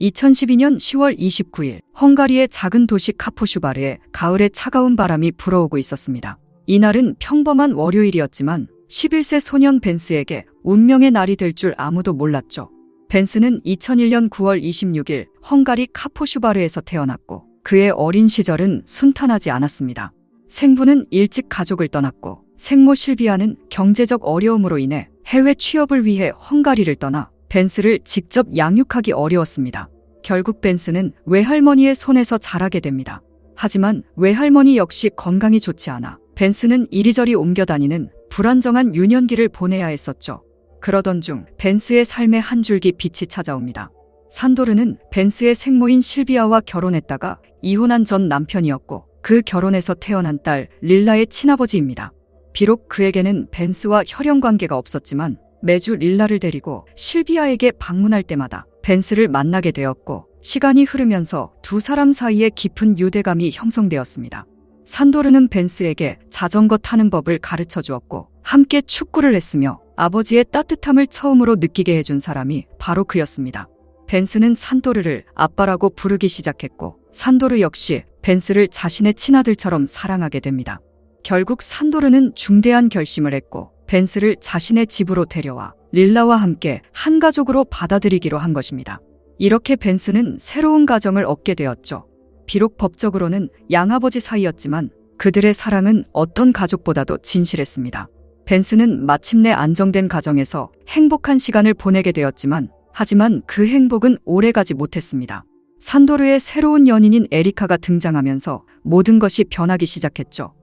2012년 10월 29일 헝가리의 작은 도시 카포슈바르에 가을의 차가운 바람이 불어오고 있었습니다. 이날은 평범한 월요일이었지만 11세 소년 벤스에게 운명의 날이 될 줄 아무도 몰랐죠. 벤스는 2001년 9월 26일 헝가리 카포슈바르에서 태어났고 그의 어린 시절은 순탄하지 않았습니다. 생부는 일찍 가족을 떠났고 생모 실비아는 경제적 어려움으로 인해 해외 취업을 위해 헝가리를 떠나 벤스를 직접 양육하기 어려웠습니다. 결국 벤스는 외할머니의 손에서 자라게 됩니다. 하지만 외할머니 역시 건강이 좋지 않아 벤스는 이리저리 옮겨 다니는 불안정한 유년기를 보내야 했었죠. 그러던 중 벤스의 삶에 한 줄기 빛이 찾아옵니다. 산도르는 벤스의 생모인 실비아와 결혼했다가 이혼한 전 남편이었고 그 결혼에서 태어난 딸 릴라의 친아버지입니다. 비록 그에게는 벤스와 혈연 관계가 없었지만 매주 릴라를 데리고 실비아에게 방문할 때마다 벤스를 만나게 되었고 시간이 흐르면서 두 사람 사이에 깊은 유대감이 형성되었습니다. 산도르는 벤스에게 자전거 타는 법을 가르쳐 주었고 함께 축구를 했으며 아버지의 따뜻함을 처음으로 느끼게 해준 사람이 바로 그였습니다. 벤스는 산도르를 아빠라고 부르기 시작했고 산도르 역시 벤스를 자신의 친아들처럼 사랑하게 됩니다. 결국 산도르는 중대한 결심을 했고 벤스를 자신의 집으로 데려와 릴라와 함께 한 가족으로 받아들이기로 한 것입니다. 이렇게 벤스는 새로운 가정을 얻게 되었죠. 비록 법적으로는 양아버지 사이였지만 그들의 사랑은 어떤 가족보다도 진실했습니다. 벤스는 마침내 안정된 가정에서 행복한 시간을 보내게 되었지만 하지만 그 행복은 오래가지 못했습니다. 산도르의 새로운 연인인 에리카가 등장하면서 모든 것이 변하기 시작했죠.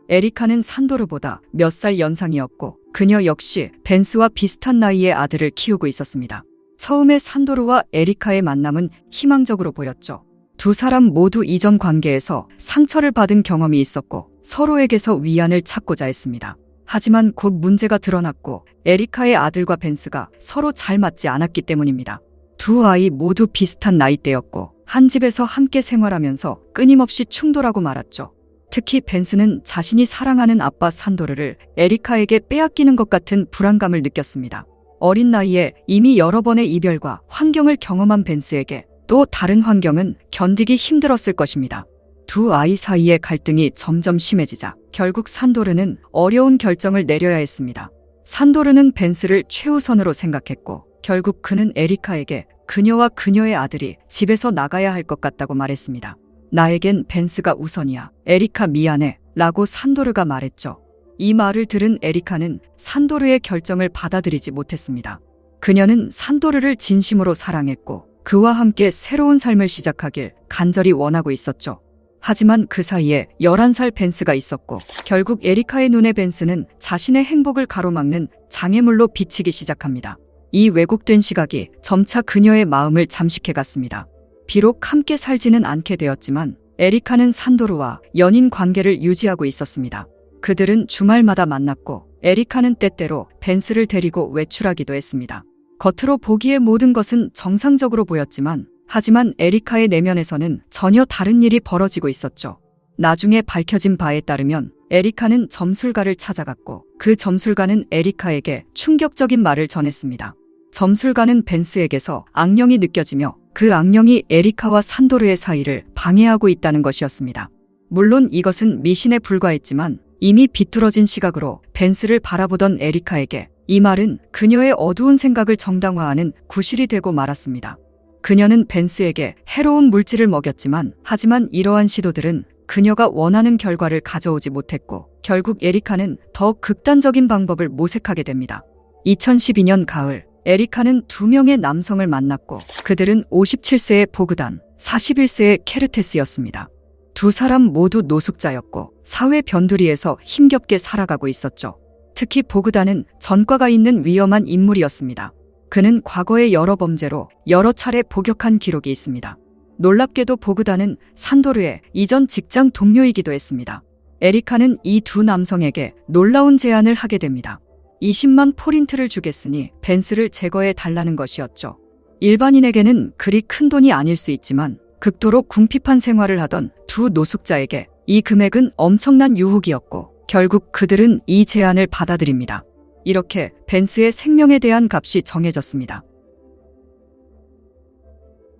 에리카는 산도르보다 몇 살 연상이었고 그녀 역시 벤스와 비슷한 나이의 아들을 키우고 있었습니다. 처음에 산도르와 에리카의 만남은 희망적으로 보였죠. 두 사람 모두 이전 관계에서 상처를 받은 경험이 있었고 서로에게서 위안을 찾고자 했습니다. 하지만 곧 문제가 드러났고 에리카의 아들과 벤스가 서로 잘 맞지 않았기 때문입니다. 두 아이 모두 비슷한 나이대였고 한 집에서 함께 생활하면서 끊임없이 충돌하고 말았죠. 특히 벤스는 자신이 사랑하는 아빠 산도르를 에리카에게 빼앗기는 것 같은 불안감을 느꼈습니다. 어린 나이에 이미 여러 번의 이별과 환경을 경험한 벤스에게 또 다른 환경은 견디기 힘들었을 것입니다. 두 아이 사이의 갈등이 점점 심해지자 결국 산도르는 어려운 결정을 내려야 했습니다. 산도르는 벤스를 최우선으로 생각했고 결국 그는 에리카에게 그녀와 그녀의 아들이 집에서 나가야 할 것 같다고 말했습니다. 나에겐 벤스가 우선이야. 에리카 미안해. 라고 산도르가 말했죠. 이 말을 들은 에리카는 산도르의 결정을 받아들이지 못했습니다. 그녀는 산도르를 진심으로 사랑했고 그와 함께 새로운 삶을 시작하길 간절히 원하고 있었죠. 하지만 그 사이에 11살 벤스가 있었고 결국 에리카의 눈에 벤스는 자신의 행복을 가로막는 장애물로 비치기 시작합니다. 이 왜곡된 시각이 점차 그녀의 마음을 잠식해갔습니다. 비록 함께 살지는 않게 되었지만 에리카는 산도르와 연인 관계를 유지하고 있었습니다. 그들은 주말마다 만났고 에리카는 때때로 벤스를 데리고 외출하기도 했습니다. 겉으로 보기에 모든 것은 정상적으로 보였지만 하지만 에리카의 내면에서는 전혀 다른 일이 벌어지고 있었죠. 나중에 밝혀진 바에 따르면 에리카는 점술가를 찾아갔고 그 점술가는 에리카에게 충격적인 말을 전했습니다. 점술가는 벤스에게서 악령이 느껴지며 그 악령이 에리카와 산도르의 사이를 방해하고 있다는 것이었습니다. 물론 이것은 미신에 불과했지만 이미 비뚤어진 시각으로 벤스를 바라보던 에리카에게 이 말은 그녀의 어두운 생각을 정당화하는 구실이 되고 말았습니다. 그녀는 벤스에게 해로운 물질을 먹였지만 하지만 이러한 시도들은 그녀가 원하는 결과를 가져오지 못했고 결국 에리카는 더 극단적인 방법을 모색하게 됩니다. 2012년 가을 에리카는 두 명의 남성을 만났고 그들은 57세의 보그단, 41세의 케르테스였습니다. 두 사람 모두 노숙자였고 사회 변두리에서 힘겹게 살아가고 있었죠. 특히 보그단은 전과가 있는 위험한 인물이었습니다. 그는 과거의 여러 범죄로 여러 차례 복역한 기록이 있습니다. 놀랍게도 보그단은 산도르의 이전 직장 동료이기도 했습니다. 에리카는 이 두 남성에게 놀라운 제안을 하게 됩니다. 20만 포린트를 주겠으니 벤스를 제거해 달라는 것이었죠. 일반인에게는 그리 큰 돈이 아닐 수 있지만 극도로 궁핍한 생활을 하던 두 노숙자에게 이 금액은 엄청난 유혹이었고 결국 그들은 이 제안을 받아들입니다. 이렇게 벤스의 생명에 대한 값이 정해졌습니다.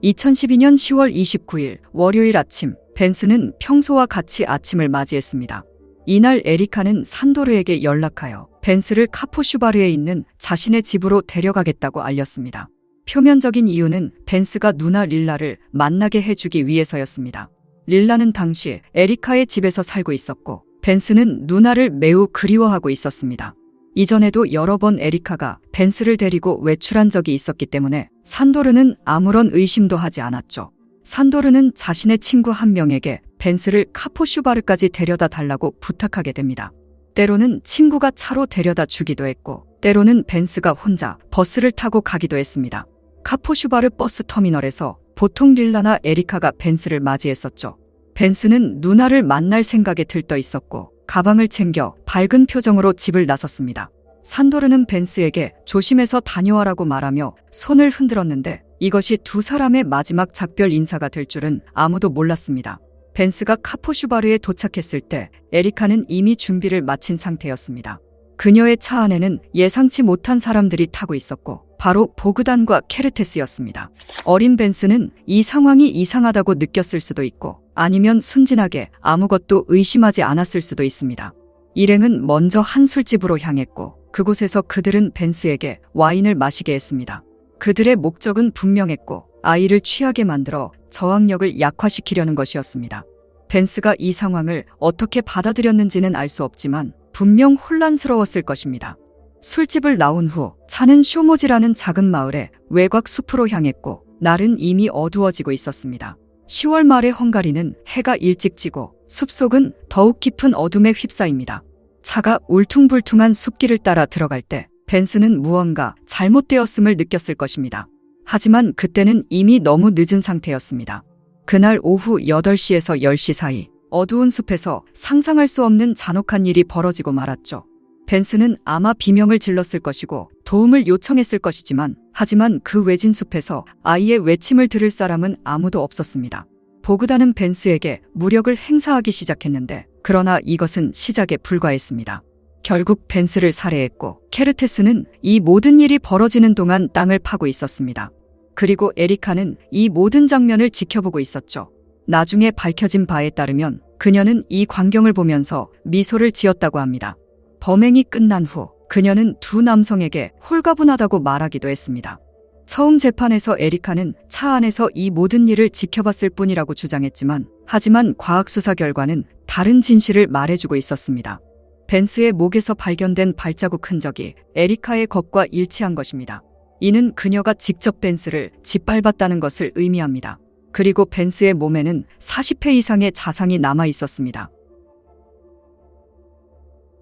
2012년 10월 29일 월요일 아침, 벤스는 평소와 같이 아침을 맞이했습니다. 이날 에리카는 산도르에게 연락하여 벤스를 카포슈바르에 있는 자신의 집으로 데려가겠다고 알렸습니다. 표면적인 이유는 벤스가 누나 릴라를 만나게 해주기 위해서였습니다. 릴라는 당시 에리카의 집에서 살고 있었고 벤스는 누나를 매우 그리워하고 있었습니다. 이전에도 여러 번 에리카가 벤스를 데리고 외출한 적이 있었기 때문에 산도르는 아무런 의심도 하지 않았죠. 산도르는 자신의 친구 한 명에게 벤스를 카포슈바르까지 데려다 달라고 부탁하게 됩니다. 때로는 친구가 차로 데려다 주기도 했고 때로는 벤스가 혼자 버스를 타고 가기도 했습니다. 카포슈바르 버스 터미널에서 보통 릴라나 에리카가 벤스를 맞이했었죠. 벤스는 누나를 만날 생각에 들떠 있었고 가방을 챙겨 밝은 표정으로 집을 나섰습니다. 산도르는 벤스에게 조심해서 다녀와라고 말하며 손을 흔들었는데 이것이 두 사람의 마지막 작별 인사가 될 줄은 아무도 몰랐습니다. 벤스가 카포슈바르에 도착했을 때 에리카는 이미 준비를 마친 상태였습니다. 그녀의 차 안에는 예상치 못한 사람들이 타고 있었고 바로 보그단과 케르테스였습니다. 어린 벤스는 이 상황이 이상하다고 느꼈을 수도 있고 아니면 순진하게 아무것도 의심하지 않았을 수도 있습니다. 일행은 먼저 한 술집으로 향했고 그곳에서 그들은 벤스에게 와인을 마시게 했습니다. 그들의 목적은 분명했고 아이를 취하게 만들어 저항력을 약화시키려는 것이었습니다. 벤스가 이 상황을 어떻게 받아들였는지는 알 수 없지만 분명 혼란스러웠을 것입니다. 술집을 나온 후 차는 쇼모지라는 작은 마을의 외곽 숲으로 향했고 날은 이미 어두워지고 있었습니다. 10월 말의 헝가리는 해가 일찍 지고 숲속은 더욱 깊은 어둠에 휩싸입니다. 차가 울퉁불퉁한 숲길을 따라 들어갈 때 벤스는 무언가 잘못되었음을 느꼈을 것입니다. 하지만 그때는 이미 너무 늦은 상태였습니다. 그날 오후 8시에서 10시 사이 어두운 숲에서 상상할 수 없는 잔혹한 일이 벌어지고 말았죠. 벤스는 아마 비명을 질렀을 것이고 도움을 요청했을 것이지만 하지만 그 외진 숲에서 아이의 외침을 들을 사람은 아무도 없었습니다. 보그단은 벤스에게 무력을 행사하기 시작했는데 그러나 이것은 시작에 불과했습니다. 결국 벤스를 살해했고 케르테스는 이 모든 일이 벌어지는 동안 땅을 파고 있었습니다. 그리고 에리카는 이 모든 장면을 지켜보고 있었죠. 나중에 밝혀진 바에 따르면 그녀는 이 광경을 보면서 미소를 지었다고 합니다. 범행이 끝난 후 그녀는 두 남성에게 홀가분하다고 말하기도 했습니다. 처음 재판에서 에리카는 차 안에서 이 모든 일을 지켜봤을 뿐이라고 주장했지만 하지만 과학수사 결과는 다른 진실을 말해주고 있었습니다. 벤스의 목에서 발견된 발자국 흔적이 에리카의 것과 일치한 것입니다. 이는 그녀가 직접 벤스를 짓밟았다는 것을 의미합니다. 그리고 벤스의 몸에는 40회 이상의 자상이 남아 있었습니다.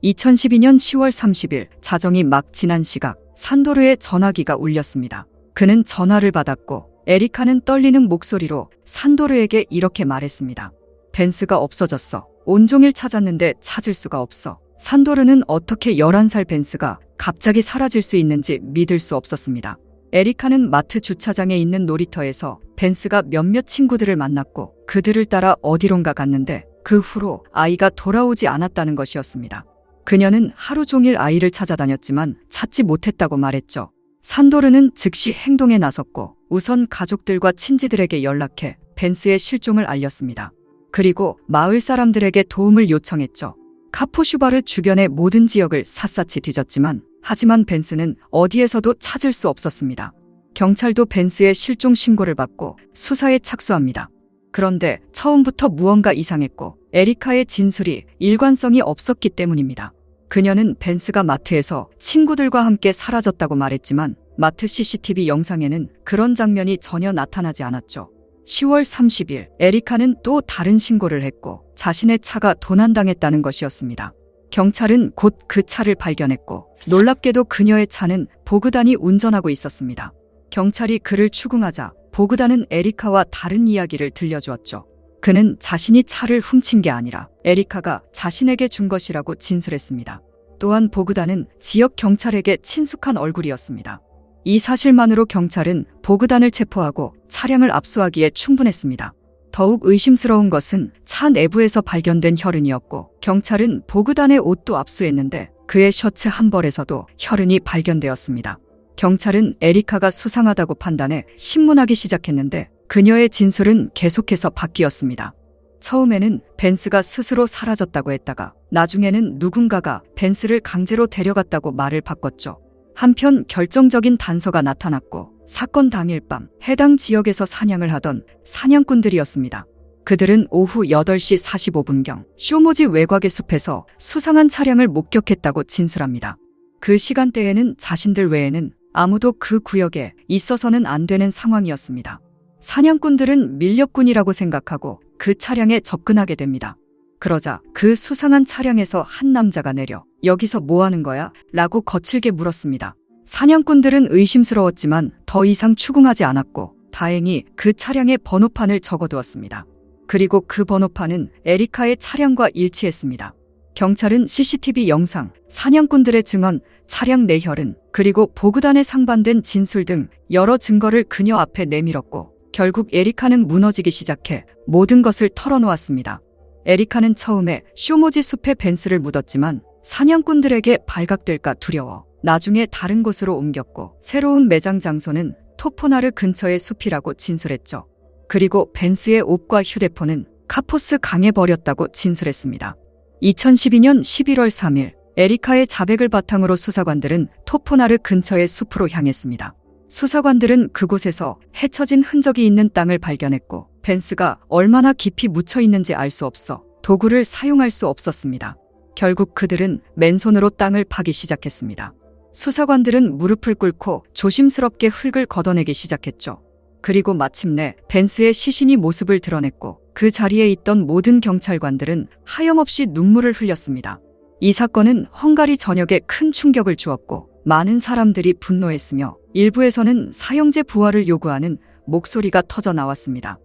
2012년 10월 30일 자정이 막 지난 시각 산도르의 전화기가 울렸습니다. 그는 전화를 받았고 에리카는 떨리는 목소리로 산도르에게 이렇게 말했습니다. 벤스가 없어졌어. 온종일 찾았는데 찾을 수가 없어. 산도르는 어떻게 11살 벤스가 갑자기 사라질 수 있는지 믿을 수 없었습니다. 에리카는 마트 주차장에 있는 놀이터에서 벤스가 몇몇 친구들을 만났고 그들을 따라 어디론가 갔는데 그 후로 아이가 돌아오지 않았다는 것이었습니다. 그녀는 하루 종일 아이를 찾아다녔지만 찾지 못했다고 말했죠. 산도르는 즉시 행동에 나섰고 우선 가족들과 친지들에게 연락해 벤스의 실종을 알렸습니다. 그리고 마을 사람들에게 도움을 요청했죠. 카포슈바르 주변의 모든 지역을 샅샅이 뒤졌지만 하지만 벤스는 어디에서도 찾을 수 없었습니다. 경찰도 벤스의 실종 신고를 받고 수사에 착수합니다. 그런데 처음부터 무언가 이상했고 에리카의 진술이 일관성이 없었기 때문입니다. 그녀는 벤스가 마트에서 친구들과 함께 사라졌다고 말했지만 마트 CCTV 영상에는 그런 장면이 전혀 나타나지 않았죠. 10월 30일 에리카는 또 다른 신고를 했고 자신의 차가 도난당했다는 것이었습니다. 경찰은 곧 그 차를 발견했고 놀랍게도 그녀의 차는 보그단이 운전하고 있었습니다. 경찰이 그를 추궁하자 보그단은 에리카와 다른 이야기를 들려주었죠. 그는 자신이 차를 훔친 게 아니라 에리카가 자신에게 준 것이라고 진술했습니다. 또한 보그단은 지역 경찰에게 친숙한 얼굴이었습니다. 이 사실만으로 경찰은 보그단을 체포하고 차량을 압수하기에 충분했습니다. 더욱 의심스러운 것은 차 내부에서 발견된 혈흔이었고 경찰은 보그단의 옷도 압수했는데 그의 셔츠 한 벌에서도 혈흔이 발견되었습니다. 경찰은 에리카가 수상하다고 판단해 신문하기 시작했는데 그녀의 진술은 계속해서 바뀌었습니다. 처음에는 벤스가 스스로 사라졌다고 했다가 나중에는 누군가가 벤스를 강제로 데려갔다고 말을 바꿨죠. 한편 결정적인 단서가 나타났고 사건 당일 밤 해당 지역에서 사냥을 하던 사냥꾼들이었습니다. 그들은 오후 8시 45분경 쇼모지 외곽의 숲에서 수상한 차량을 목격했다고 진술합니다. 그 시간대에는 자신들 외에는 아무도 그 구역에 있어서는 안 되는 상황이었습니다. 사냥꾼들은 밀렵꾼이라고 생각하고 그 차량에 접근하게 됩니다. 그러자 그 수상한 차량에서 한 남자가 내려 "여기서 뭐 하는 거야?" 라고 거칠게 물었습니다. 사냥꾼들은 의심스러웠지만 더 이상 추궁하지 않았고 다행히 그 차량의 번호판을 적어두었습니다. 그리고 그 번호판은 에리카의 차량과 일치했습니다. 경찰은 CCTV 영상, 사냥꾼들의 증언, 차량 내 혈흔, 그리고 보그단에 상반된 진술 등 여러 증거를 그녀 앞에 내밀었고 결국 에리카는 무너지기 시작해 모든 것을 털어놓았습니다. 에리카는 처음에 쇼모지 숲에 벤스를 묻었지만 사냥꾼들에게 발각될까 두려워 나중에 다른 곳으로 옮겼고 새로운 매장 장소는 토포나르 근처의 숲이라고 진술했죠. 그리고 벤스의 옷과 휴대폰은 카포스 강에 버렸다고 진술했습니다. 2012년 11월 3일 에리카의 자백을 바탕으로 수사관들은 토포나르 근처의 숲으로 향했습니다. 수사관들은 그곳에서 헤쳐진 흔적이 있는 땅을 발견했고 벤스가 얼마나 깊이 묻혀 있는지 알 수 없어 도구를 사용할 수 없었습니다. 결국 그들은 맨손으로 땅을 파기 시작했습니다. 수사관들은 무릎을 꿇고 조심스럽게 흙을 걷어내기 시작했죠. 그리고 마침내 벤스의 시신이 모습을 드러냈고 그 자리에 있던 모든 경찰관들은 하염없이 눈물을 흘렸습니다. 이 사건은 헝가리 전역에 큰 충격을 주었고 많은 사람들이 분노했으며 일부에서는 사형제 부활을 요구하는 목소리가 터져 나왔습니다.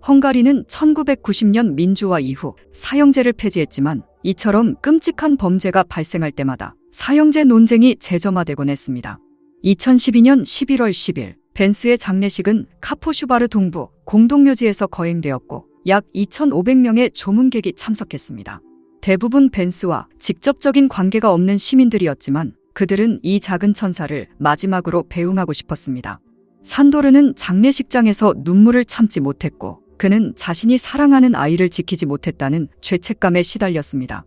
헝가리는 1990년 민주화 이후 사형제를 폐지했지만 이처럼 끔찍한 범죄가 발생할 때마다 사형제 논쟁이 재점화되곤 했습니다. 2012년 11월 10일 벤스의 장례식은 카포슈바르 동부 공동묘지에서 거행되었고 약 2,500명의 조문객이 참석했습니다. 대부분 벤스와 직접적인 관계가 없는 시민들이었지만 그들은 이 작은 천사를 마지막으로 배웅하고 싶었습니다. 산도르는 장례식장에서 눈물을 참지 못했고 그는 자신이 사랑하는 아이를 지키지 못했다는 죄책감에 시달렸습니다.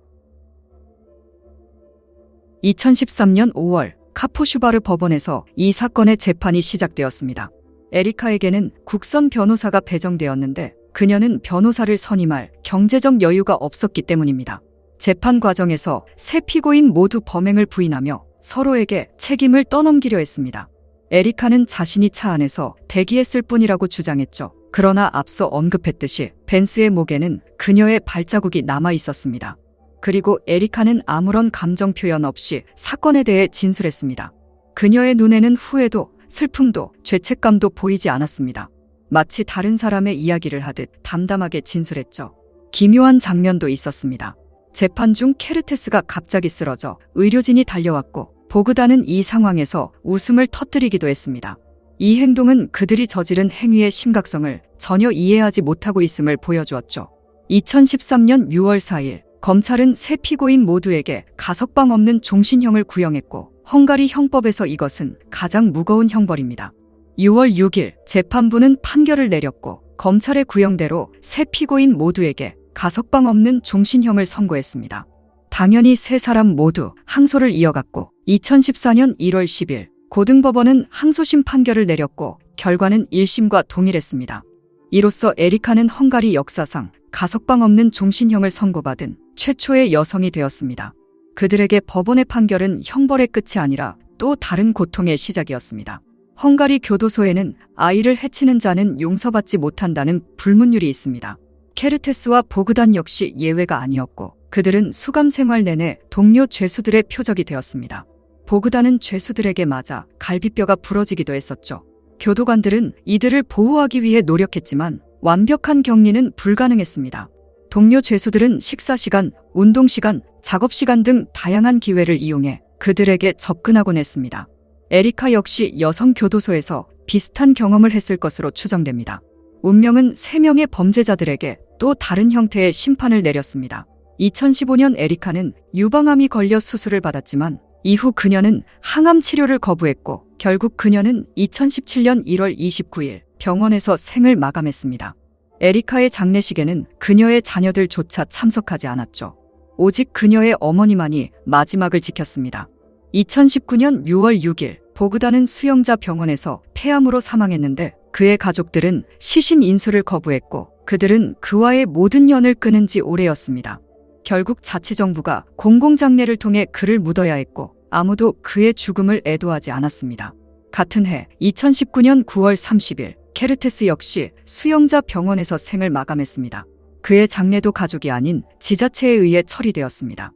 2013년 5월 카포슈바르 법원에서 이 사건의 재판이 시작되었습니다. 에리카에게는 국선 변호사가 배정되었는데 그녀는 변호사를 선임할 경제적 여유가 없었기 때문입니다. 재판 과정에서 세 피고인 모두 범행을 부인하며 서로에게 책임을 떠넘기려 했습니다. 에리카는 자신이 차 안에서 대기했을 뿐이라고 주장했죠. 그러나 앞서 언급했듯이 벤스의 목에는 그녀의 발자국이 남아 있었습니다. 그리고 에리카는 아무런 감정 표현 없이 사건에 대해 진술했습니다. 그녀의 눈에는 후회도, 슬픔도, 죄책감도 보이지 않았습니다. 마치 다른 사람의 이야기를 하듯 담담하게 진술했죠. 기묘한 장면도 있었습니다. 재판 중 케르테스가 갑자기 쓰러져 의료진이 달려왔고 보그단은 이 상황에서 웃음을 터뜨리기도 했습니다. 이 행동은 그들이 저지른 행위의 심각성을 전혀 이해하지 못하고 있음을 보여주었죠. 2013년 6월 4일 검찰은 세 피고인 모두에게 가석방 없는 종신형을 구형했고 헝가리 형법에서 이것은 가장 무거운 형벌입니다. 6월 6일 재판부는 판결을 내렸고 검찰의 구형대로 세 피고인 모두에게 가석방 없는 종신형을 선고했습니다. 당연히 세 사람 모두 항소를 이어갔고 2014년 1월 10일 고등법원은 항소심 판결을 내렸고 결과는 1심과 동일했습니다. 이로써 에리카는 헝가리 역사상 가석방 없는 종신형을 선고받은 최초의 여성이 되었습니다. 그들에게 법원의 판결은 형벌의 끝이 아니라 또 다른 고통의 시작이었습니다. 헝가리 교도소에는 아이를 해치는 자는 용서받지 못한다는 불문율이 있습니다. 케르테스와 보그단 역시 예외가 아니었고 그들은 수감 생활 내내 동료 죄수들의 표적이 되었습니다. 보그단은 죄수들에게 맞아 갈비뼈가 부러지기도 했었죠. 교도관들은 이들을 보호하기 위해 노력했지만 완벽한 격리는 불가능했습니다. 동료 죄수들은 식사 시간, 운동 시간, 작업 시간 등 다양한 기회를 이용해 그들에게 접근하곤 했습니다. 에리카 역시 여성 교도소에서 비슷한 경험을 했을 것으로 추정됩니다. 운명은 3명의 범죄자들에게 또 다른 형태의 심판을 내렸습니다. 2015년 에리카는 유방암이 걸려 수술을 받았지만 이후 그녀는 항암 치료를 거부했고 결국 그녀는 2017년 1월 29일 병원에서 생을 마감했습니다. 에리카의 장례식에는 그녀의 자녀들조차 참석하지 않았죠. 오직 그녀의 어머니만이 마지막을 지켰습니다. 2019년 6월 6일 보그다는 수영자 병원에서 폐암으로 사망했는데 그의 가족들은 시신 인수를 거부했고 그들은 그와의 모든 연을 끊은 지 오래였습니다. 결국 자치정부가 공공장례를 통해 그를 묻어야 했고 아무도 그의 죽음을 애도하지 않았습니다. 같은 해 2019년 9월 30일 케르테스 역시 수영자 병원에서 생을 마감했습니다. 그의 장례도 가족이 아닌 지자체에 의해 처리되었습니다.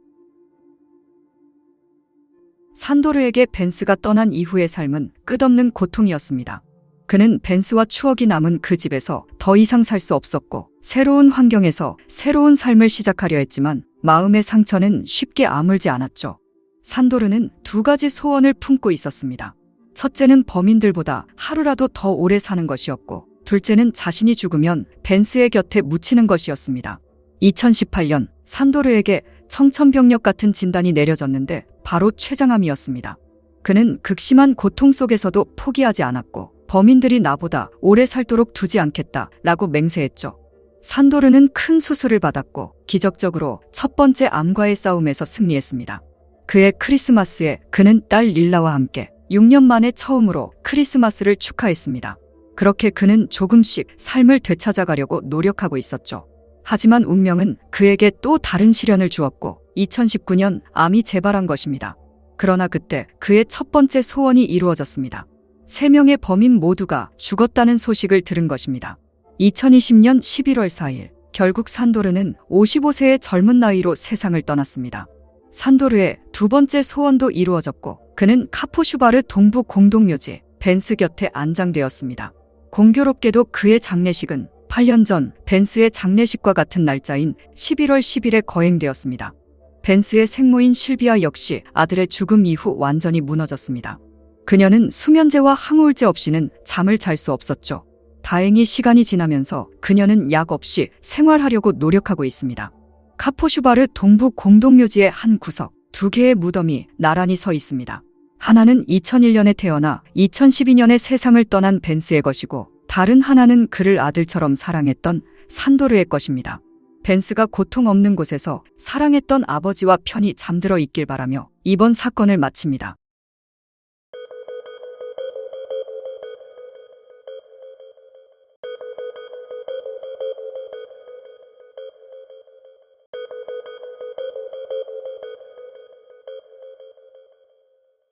산도르에게 벤스가 떠난 이후의 삶은 끝없는 고통이었습니다. 그는 벤스와 추억이 남은 그 집에서 더 이상 살 수 없었고 새로운 환경에서 새로운 삶을 시작하려 했지만 마음의 상처는 쉽게 아물지 않았죠. 산도르는 두 가지 소원을 품고 있었습니다. 첫째는 범인들보다 하루라도 더 오래 사는 것이었고 둘째는 자신이 죽으면 벤스의 곁에 묻히는 것이었습니다. 2018년 산도르에게 청천벽력 같은 진단이 내려졌는데 바로 췌장암이었습니다. 그는 극심한 고통 속에서도 포기하지 않았고 범인들이 나보다 오래 살도록 두지 않겠다라고 맹세했죠. 산도르는 큰 수술을 받았고 기적적으로 첫 번째 암과의 싸움에서 승리했습니다. 그의 크리스마스에 그는 딸 릴라와 함께 6년 만에 처음으로 크리스마스를 축하했습니다. 그렇게 그는 조금씩 삶을 되찾아가려고 노력하고 있었죠. 하지만 운명은 그에게 또 다른 시련을 주었고 2019년 암이 재발한 것입니다. 그러나 그때 그의 첫 번째 소원이 이루어졌습니다. 3명의 범인 모두가 죽었다는 소식을 들은 것입니다. 2020년 11월 4일 결국 산도르는 55세의 젊은 나이로 세상을 떠났습니다. 산도르의 두 번째 소원도 이루어졌고 그는 카포슈바르 동부 공동묘지 벤스 곁에 안장되었습니다. 공교롭게도 그의 장례식은 8년 전 벤스의 장례식과 같은 날짜인 11월 10일에 거행되었습니다. 벤스의 생모인 실비아 역시 아들의 죽음 이후 완전히 무너졌습니다. 그녀는 수면제와 항우울제 없이는 잠을 잘 수 없었죠. 다행히 시간이 지나면서 그녀는 약 없이 생활하려고 노력하고 있습니다. 카포슈바르 동부 공동묘지의 한 구석, 2개의 무덤이 나란히 서 있습니다. 하나는 2001년에 태어나 2012년에 세상을 떠난 벤스의 것이고 다른 하나는 그를 아들처럼 사랑했던 산도르의 것입니다. 벤스가 고통 없는 곳에서 사랑했던 아버지와 편히 잠들어 있길 바라며 이번 사건을 마칩니다.